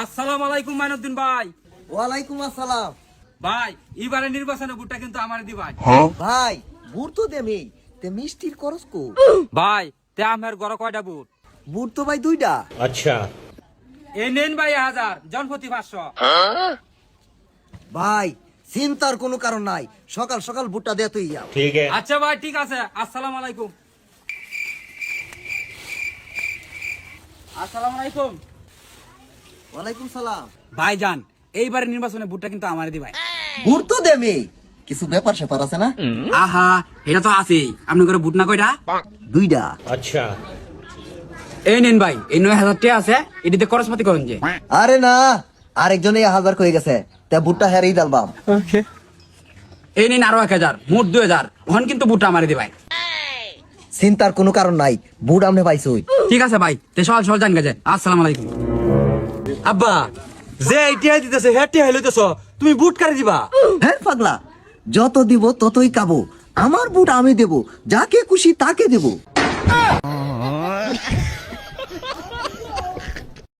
আসসালামু আলাইকুম মাইনুদ্দিন ভাই। ওয়ালাইকুম আসসালাম। ভাই এবারে নির্বাচনে ভোটটা কিন্তু আমার দিবাই। ভাই বুট তো দেমি তে মিষ্টির খরচ কো। ভাই তে আমার ঘরে কয়টা ভোট? বুট তো ভাই দুইটা। अच्छा এই নেন ভাই 1000 জনপ্রতি 500। ভাই চিন্তার কোনো কারণ নাই, সকাল সকাল বুটটা দে তুই যাও। ठीक है আচ্ছা ভাই ঠিক আছে, আসসালামু আলাইকুম। আসসালামু আলাইকুম ওয়ালাইকুম সালাম। ভাইজান, এইবারে নির্বাচনে ভোটটা কিন্তু আমার দিবাই। বুট তো দেমি, কিছু ব্যাপার স্যাপার আছে না? আহা এটা তো আছেই, আপনি করে ভোট না কয়টা? দুইটা। अच्छा এই নেন ভাই, এই 9000 টাকা আছে, এটিতে খরচপাতি করেন যে। আরে না, আরেকজনে 1000 কয়ে গেছে, তে বুটটা হেরেই দালবাম। এই নেন আরো 1000, মোট 2000। ওখান কিন্তু ভোটটা আমার দিবাই। চিন্তার কোনো কারণ নাই, বুট আমনে পাইছই। ঠিক আছে ভাই, তে সকাল সকাল জান গেছে। আসসালামু আলাইকুম। আব্বা যে ইটিয়া দিতেছে হেটি হইলতেছ, তুমি বুট কারে দিবা? হ্যাঁ পাগলা, যত দিব ততই কাবো। আমার বুট আমি দেব, যাকে খুশি তাকে দেব।